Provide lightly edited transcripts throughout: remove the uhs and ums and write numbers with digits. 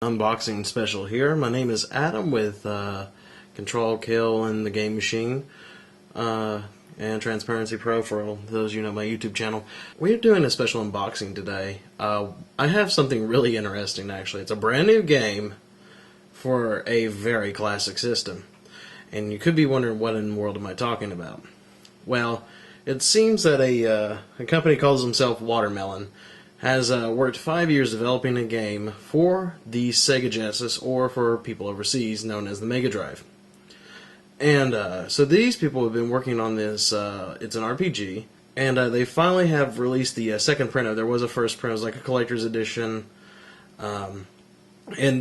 Unboxing special here. My name is Adam with Control Kill and the Game Machine and Transparency Pro for those you know my YouTube channel. We're doing a special unboxing today. I have something really interesting actually. It's a brand new game for a very classic system. And you could be wondering what in the world am I talking about. Well, it seems that a company calls themselves Watermelon has worked 5 years developing a game for the Sega Genesis, or for people overseas, known as the Mega Drive. And so these people have been working on this. It's an RPG, and they finally have released the second print of it. There was a first print, it was like a collector's edition. And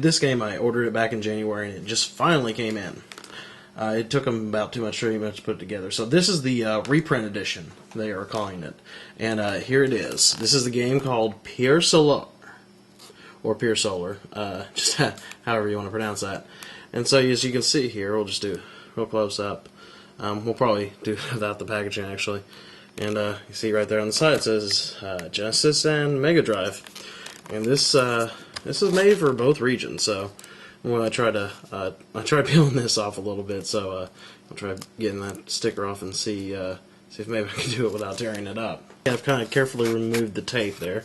this game, I ordered it back in January, and it just finally came in. It took them about too much to put it together. So this is the reprint edition, they are calling it. And here it is. This is the game called Pier Solar, or Pier Solar, just however you want to pronounce that. And so as you can see here, we'll just do a real close up. We'll probably do without the packaging actually. And you see right there on the side it says Genesis and Mega Drive. And this is made for both regions, so when I try peeling this off a little bit, so I'll try getting that sticker off and see if maybe I can do it without tearing it up. I've kind of carefully removed the tape there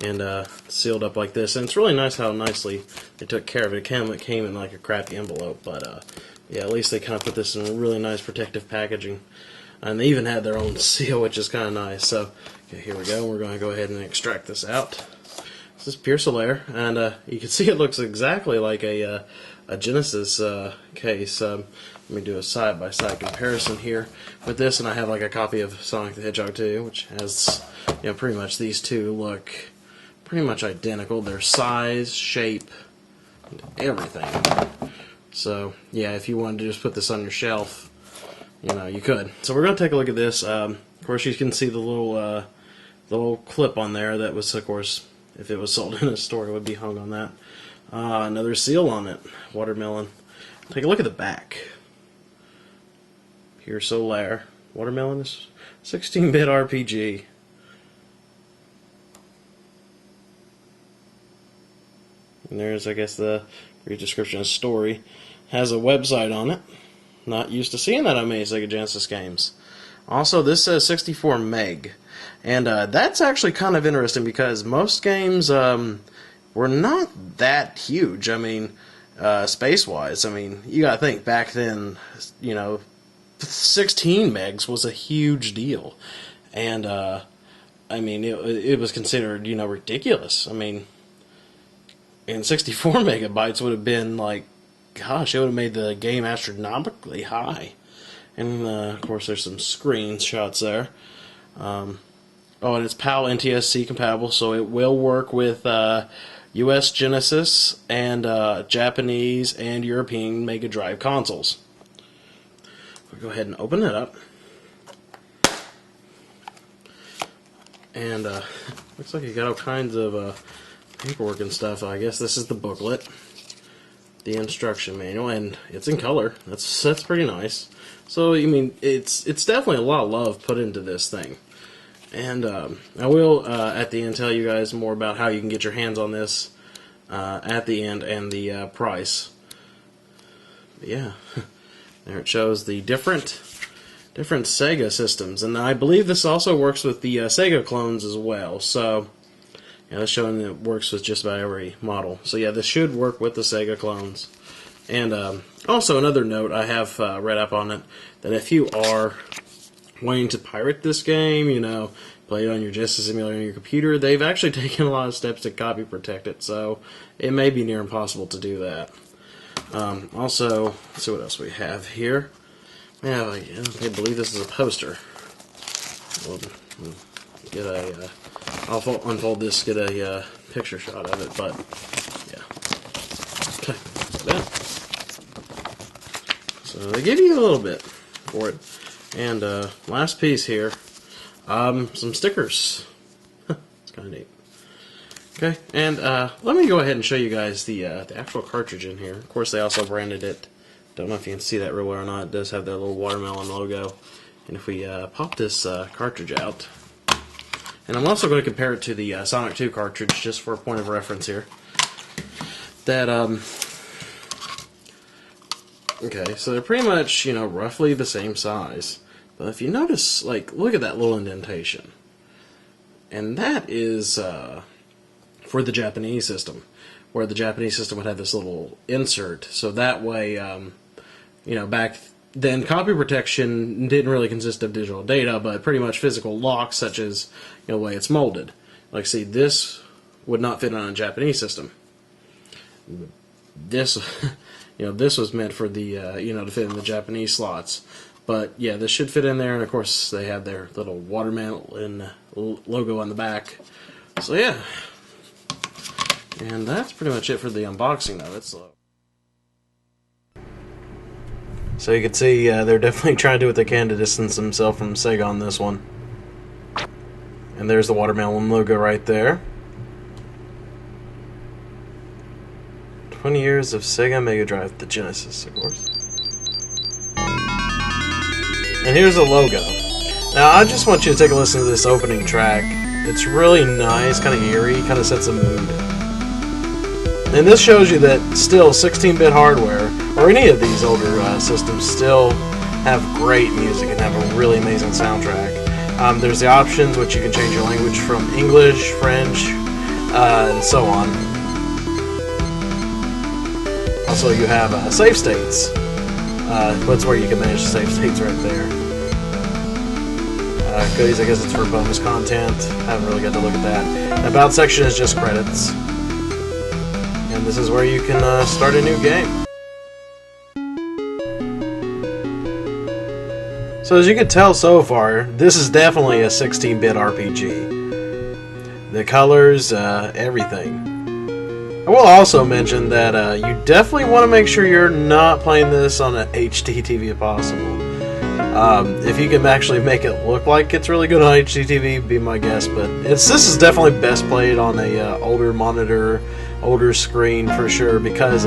and sealed up like this, and it's really nice how nicely they took care of it. It came in like a crappy envelope, but yeah, at least they kind of put this in really nice protective packaging, and they even had their own seal, which is kind of nice. So okay, here we go. We're going to go ahead and extract this out. This is Pier Solar, and you can see it looks exactly like a Genesis case. Let me do a side-by-side comparison here with this, and I have like a copy of Sonic the Hedgehog 2, which has, you know, pretty much these two look pretty much identical. Their size, shape, and everything. So yeah, if you wanted to just put this on your shelf, you know, you could. So we're going to take a look at this. Of course, you can see the little clip on there that was, of course, if it was sold in a store, it would be hung on that. Another seal on it, Watermelon. Take a look at the back. Pier Solar. Watermelon is 16-bit RPG. And there's, I guess, the brief description of story. Has a website on it. Not used to seeing that on many Sega Genesis games. Also, this says 64 meg. And that's actually kind of interesting because most games were not that huge. I mean, space-wise, I mean, you gotta think, back then, you know, 16 megs was a huge deal. And, I mean, it was considered, you know, ridiculous. I mean, and 64 megabytes would have been, like, gosh, it would have made the game astronomically high. And, of course, there's some screenshots there. Oh, and it's PAL NTSC compatible, so it will work with US Genesis and Japanese and European Mega Drive consoles. We'll go ahead and open it up. And looks like you got all kinds of paperwork and stuff. I guess this is the booklet, the instruction manual, and it's in color. That's pretty nice. So, I mean, it's definitely a lot of love put into this thing. And I will, at the end, tell you guys more about how you can get your hands on this at the end, and the price. But yeah, there it shows the different Sega systems. And I believe this also works with the Sega clones as well. So, yeah, it's showing that it works with just about every model. So yeah, this should work with the Sega clones. And also another note, I have read up on it, that if you are wanting to pirate this game, you know, play it on your Genesis emulator on your computer, they've actually taken a lot of steps to copy protect it, so it may be near impossible to do that. Also, let's see what else we have here. Yeah, I can't believe this is a poster. We'll get a, I'll unfold this, get a picture shot of it, but yeah. Okay, so they give you a little bit for it. And last piece here, some stickers. It's kind of neat. Okay, and let me go ahead and show you guys the actual cartridge in here. Of course, they also branded it. Don't know if you can see that real well or not. It does have that little watermelon logo. And if we pop this cartridge out, and I'm also going to compare it to the Sonic 2 cartridge just for a point of reference here. that okay, so they're pretty much, you know, roughly the same size. But if you notice, like, look at that little indentation. And that is for the Japanese system, where the Japanese system would have this little insert. So that way, you know, back then copy protection didn't really consist of digital data, but pretty much physical locks, such as, you know, the way it's molded. Like, see, this would not fit on a Japanese system. This, you know, this was meant for the, you know, to fit in the Japanese slots. But yeah, this should fit in there, and of course they have their little watermelon logo on the back. So yeah, and that's pretty much it for the unboxing of it. So you can see they're definitely trying to do what they can to distance themselves from Sega on this one. And there's the watermelon logo right there. 20 years of Sega Mega Drive, the Genesis, of course. And here's the logo. Now, I just want you to take a listen to this opening track. It's really nice, kind of eerie, kind of sets a mood. And this shows you that still 16-bit hardware, or any of these older systems, still have great music and have a really amazing soundtrack. There's the options, which you can change your language from English, French, and so on. Also, you have save states. That's where you can manage the save states right there. Goodies, I guess it's for bonus content. Haven't really got to look at that. The About section is just credits. And this is where you can start a new game. So as you can tell so far, this is definitely a 16-bit RPG. The colors, everything. I will also mention that you definitely want to make sure you're not playing this on an HD TV if possible. If you can actually make it look like it's really good on HD TV, be my guest. But this is definitely best played on a older monitor, older screen for sure. Because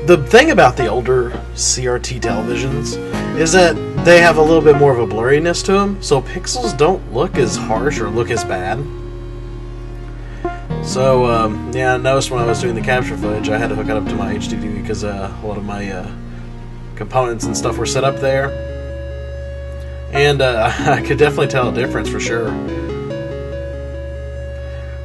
the thing about the older CRT televisions is that they have a little bit more of a blurriness to them, so pixels don't look as harsh or look as bad. So, yeah, I noticed when I was doing the capture footage, I had to hook it up to my HD TV because a lot of my components and stuff were set up there. And I could definitely tell a difference for sure.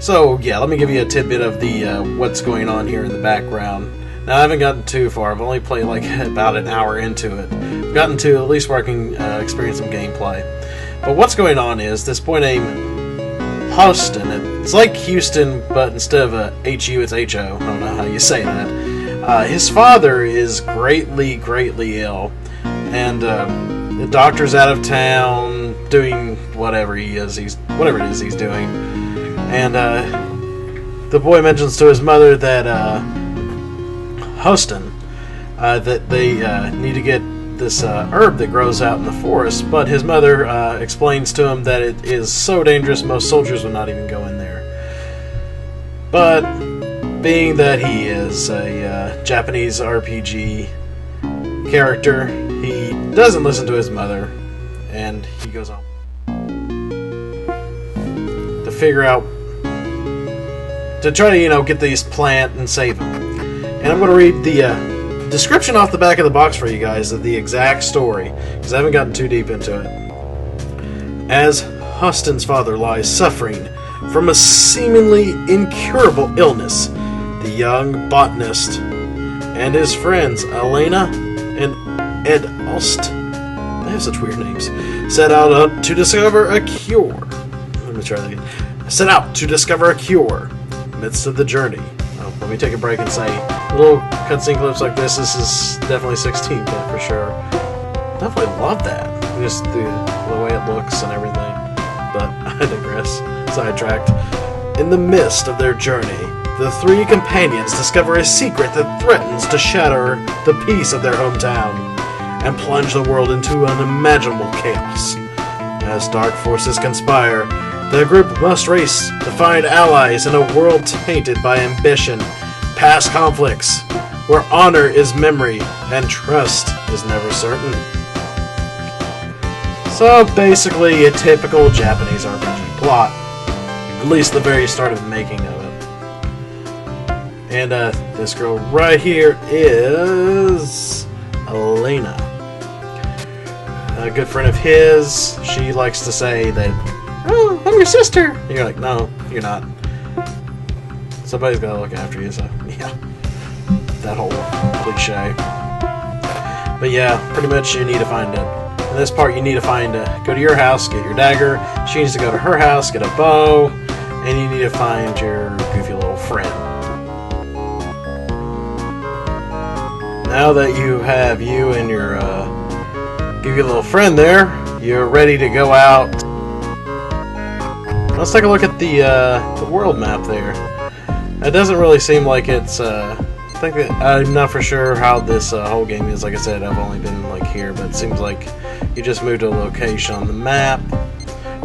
So, yeah, let me give you a tidbit of the what's going on here in the background. Now, I haven't gotten too far. I've only played like about an hour into it. I've gotten to at least where I can experience some gameplay. But what's going on is this boy named Houston. It's like Houston, but instead of a H-U, it's H-O. I don't know how you say that. His father is greatly ill, and the doctor's out of town doing whatever it is he's doing. And the boy mentions to his mother that Houston, that they need to get this herb that grows out in the forest, but his mother explains to him that it is so dangerous most soldiers would not even go in there. But being that he is a Japanese RPG character, he doesn't listen to his mother, and he goes on to figure out, to try to, you know, get this plant and save him. And I'm going to read the description off the back of the box for you guys of the exact story, because I haven't gotten too deep into it. As Houston's father lies suffering from a seemingly incurable illness, the young botanist and his friends Elena and Ed Ost, they have such weird names, set out to discover a cure. Let me try that again. Set out to discover a cure amidst of the journey. Let me take a break and say, little cutscene clips like this is definitely 16-bit for sure. Definitely love that. Just the way it looks and everything. But I digress. Sidetracked. In the midst of their journey, the three companions discover a secret that threatens to shatter the peace of their hometown and plunge the world into unimaginable chaos. As dark forces conspire, the group must race to find allies in a world tainted by ambition, past conflicts, where honor is memory and trust is never certain. So basically a typical Japanese RPG plot, at least the very start of the making of it. And this girl right here is Elena. A good friend of his. She likes to say that, "Oh, I'm your sister." And you're like, "No, you're not. Somebody's got to look after you." So yeah, that whole cliche. But yeah, pretty much you need to find it. In this part, you need to go to your house, get your dagger. She needs to go to her house, get a bow, and you need to find your goofy little friend. Now that you have you and your goofy little friend there, you're ready to go out. Let's take a look at the world map there. It doesn't really seem like it's. I think that I'm not for sure how this whole game is. Like I said, I've only been like here, but it seems like you just move to a location on the map,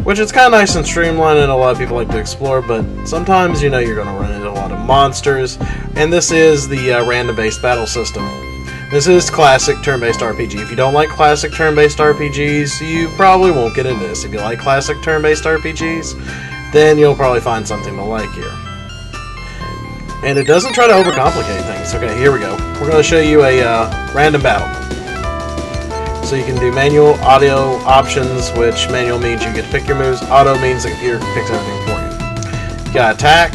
which is kind of nice and streamlined, and a lot of people like to explore. But sometimes you know you're going to run into a lot of monsters, and this is the random-based battle system. This is classic turn-based RPG. If you don't like classic turn-based RPGs, you probably won't get into this. If you like classic turn-based RPGs, then you'll probably find something to like here. And it doesn't try to overcomplicate things. Okay, here we go. We're going to show you a random battle. So you can do manual, auto options, which manual means you get to pick your moves. Auto means the computer picks everything for you. You got attack,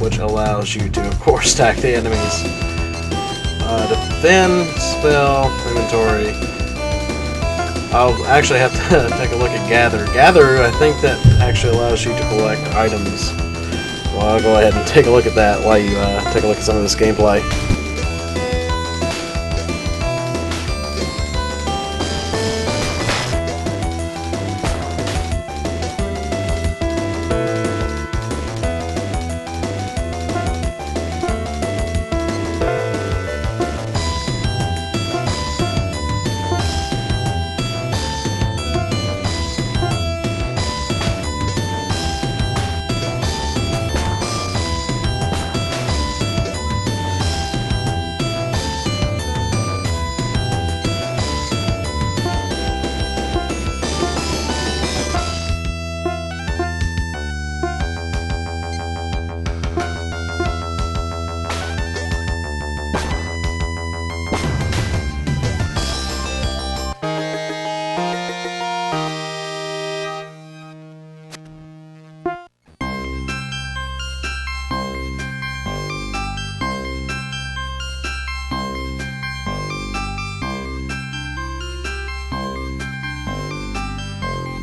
which allows you to, of course, attack the enemies. Defend, spell, inventory. I'll actually have to take a look at gather. Gather, I think that actually allows you to collect items. Well, I'll go ahead and take a look at that while you take a look at some of this gameplay.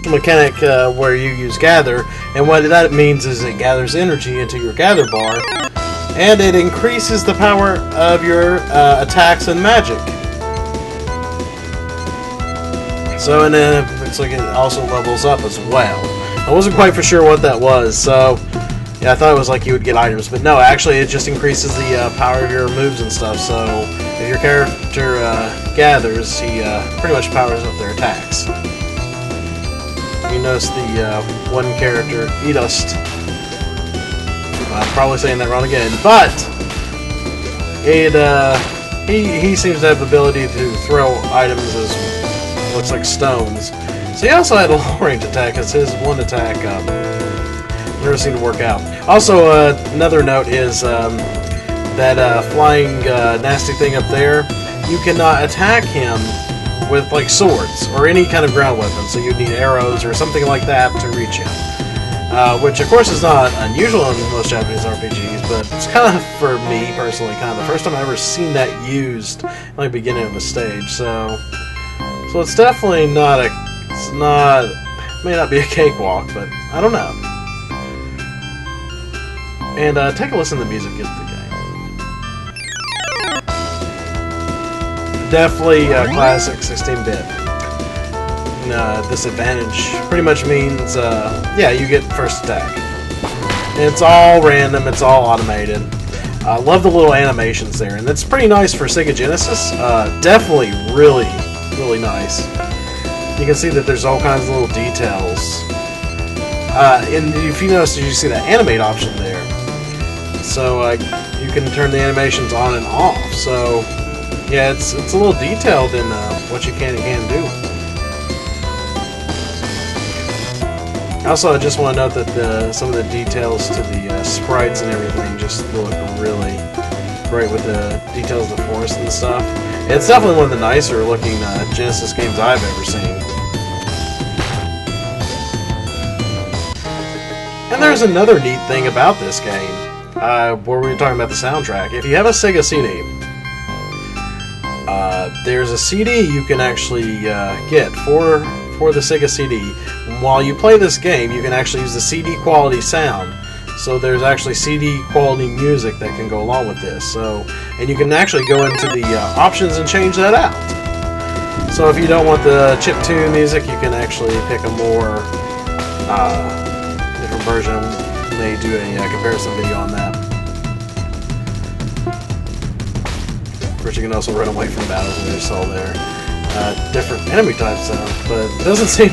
Mechanic where you use gather, and what that means is it gathers energy into your gather bar, and it increases the power of your attacks and magic. So, and then it looks like it also levels up as well. I wasn't quite for sure what that was, so yeah, I thought it was like you would get items, but no, actually it just increases the power of your moves and stuff. So if your character gathers, he pretty much powers up their attacks. You notice the one character, Edust. I'm probably saying that wrong again, but he seems to have the ability to throw items as looks like stones. So he also had a long-range attack, because his one attack never seemed to work out. Also, another note is that flying nasty thing up there, you cannot attack him with like swords or any kind of ground weapon, so you'd need arrows or something like that to reach him. Which of course is not unusual in most Japanese RPGs, but it's kind of, for me personally, kind of the first time I've ever seen that used at the beginning of a stage. So it's definitely not a, it's not, it may not be a cakewalk, but I don't know. And take a listen to the music of the game. Definitely classic 16-bit. Disadvantage pretty much means, yeah, you get first attack. And it's all random, it's all automated. I love the little animations there, and it's pretty nice for Sega Genesis. Definitely really, really nice. You can see that there's all kinds of little details. And if you notice, you see that animate option there. So you can turn the animations on and off. So yeah, it's a little detailed in what you can and can't do. Also, I just want to note that some of the details to the sprites and everything just look really great with the details of the forest and stuff. It's definitely one of the nicer looking Genesis games I've ever seen. And there's another neat thing about this game, where we were talking about the soundtrack. If you have a Sega CD, there's a CD you can actually get for the Sega CD. While you play this game, you can actually use the CD quality sound. So there's actually CD quality music that can go along with this. And you can actually go into the options and change that out. So if you don't want the chiptune music, you can actually pick a more different version. They do a comparison video on that. Of course, you can also run away from battles, as you saw there. Different enemy types, but it doesn't seem.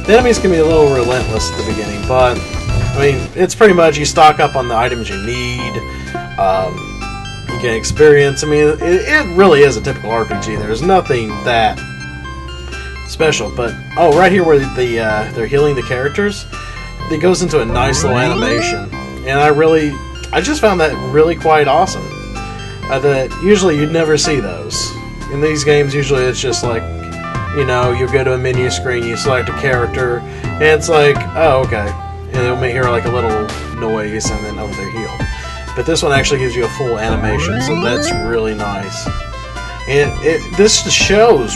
The enemies can be a little relentless at the beginning, but I mean, it's pretty much you stock up on the items you need. You get experience. I mean, it really is a typical RPG. There's nothing that special, but right here where they're healing the characters, it goes into a nice little animation, and I just found that really quite awesome. That usually you'd never see those. In these games, usually it's just like, you go to a menu screen, you select a character, and it's like, oh, okay. And it'll hear like a little noise, and then, they're healed. But this one actually gives you a full animation, so that's really nice. And this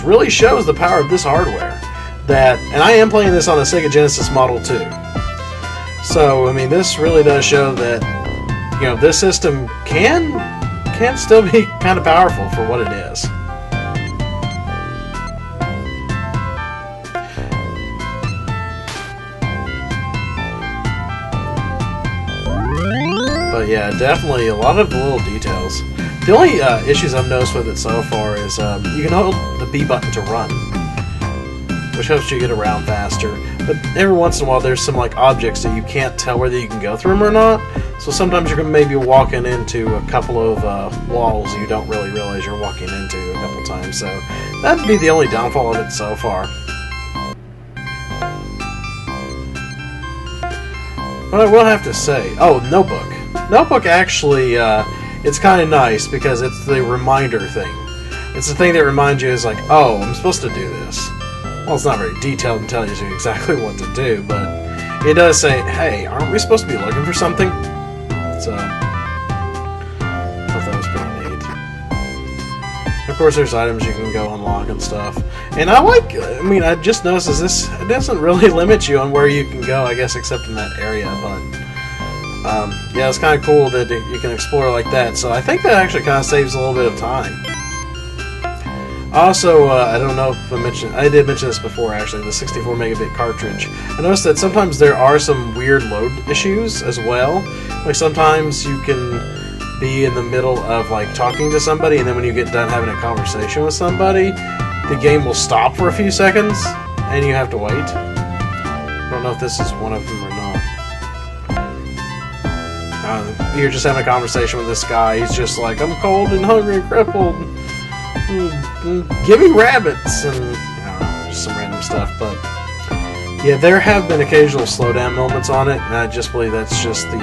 really shows the power of this hardware. And I am playing this on a Sega Genesis Model 2. So, I mean, this really does show that, this system can still be kind of powerful for what it is. But yeah, definitely a lot of little details. The only issues I've noticed with it so far is you can hold the B button to run, which helps you get around faster. But every once in a while there's some like objects that you can't tell whether you can go through them or not. So sometimes you're going to maybe walking into a couple of walls you don't really realize you're walking into a couple times. So that'd be the only downfall of it so far. But I will have to say, Notebook. Notebook actually, it's kind of nice because it's the reminder thing. It's the thing that reminds you is like, oh, I'm supposed to do this. Well, it's not very detailed and tells you exactly what to do, but it does say, hey, aren't we supposed to be looking for something? So, I thought that was pretty neat. Of course, there's items you can go unlock and stuff. And I just noticed it doesn't really limit you on where you can go, I guess, except in that area, but yeah, it's kind of cool that you can explore like that, so I think that actually kind of saves a little bit of time. Also, I don't know if I did mention this before actually, the 64 megabit cartridge. I noticed that sometimes there are some weird load issues as well. Like sometimes you can be in the middle of like talking to somebody, and then when you get done having a conversation with somebody, the game will stop for a few seconds, and you have to wait. I don't know if this is one of them or not. You're just having a conversation with this guy. He's just like, I'm cold and hungry and crippled. Give me rabbits, and just some random stuff. But yeah, there have been occasional slowdown moments on it, and I just believe that's just the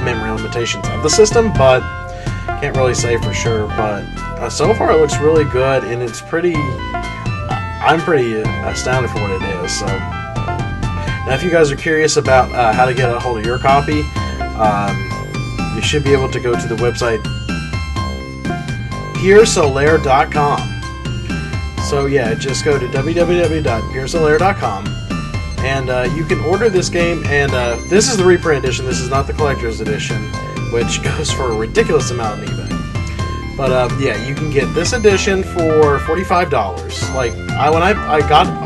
memory limitations of the system, but can't really say for sure. But so far it looks really good, and it's I'm pretty astounded for what it is. So now if you guys are curious about how to get a hold of your copy, you should be able to go to the website PierSolar.com. So yeah, just go to www.PierSolar.com, and you can order this game. And this is the reprint edition. This is not the collector's edition, which goes for a ridiculous amount on eBay. But yeah, you can get this edition for $45. Like I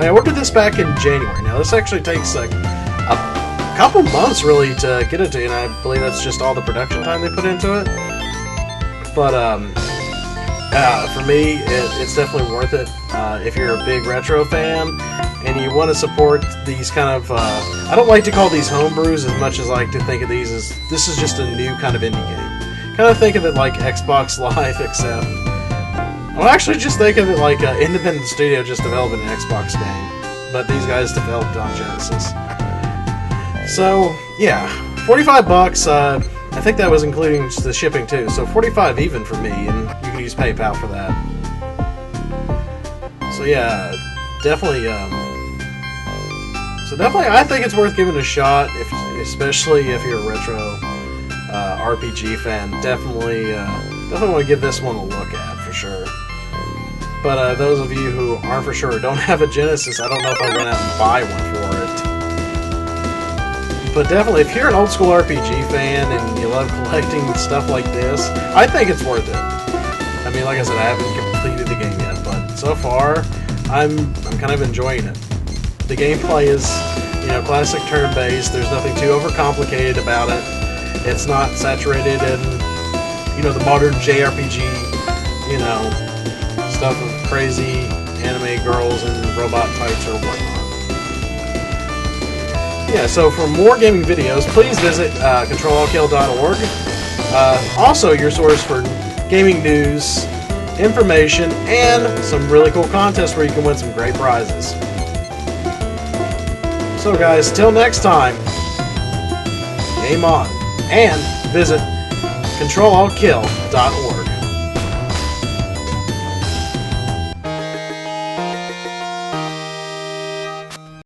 ordered this back in January. Now this actually takes like a couple months really to get it to you, and I believe that's just all the production time they put into it. But for me, it's definitely worth it. If you're a big retro fan and you want to support these kind of, I don't like to call these homebrews as much as I like to think of these as this is just a new kind of indie game. Kind of think of it like Xbox Live, except I'll actually just think of it like an independent studio just developing an Xbox game, but these guys developed on Genesis. So yeah, 45 bucks. I think that was including the shipping too. So 45 even for me, and you can use PayPal for that. So yeah, definitely. So definitely, I think it's worth giving a shot, especially if you're a retro RPG fan. Definitely want to give this one a look at for sure. But those of you who aren't for sure, don't have a Genesis, I don't know if I'll run out and buy one for it. But definitely, if you're an old school RPG fan and you love collecting stuff like this, I think it's worth it. I mean, like I said, I haven't completed the game yet, but so far, I'm kind of enjoying it. The gameplay is, classic turn-based. There's nothing too overcomplicated about it. It's not saturated in, the modern JRPG, stuff of crazy anime girls and robot fights or whatnot. Yeah, so for more gaming videos, please visit controlallkill.org. Also, your source for gaming news, information, and some really cool contests where you can win some great prizes. So guys, till next time, game on, and visit controlallkill.org.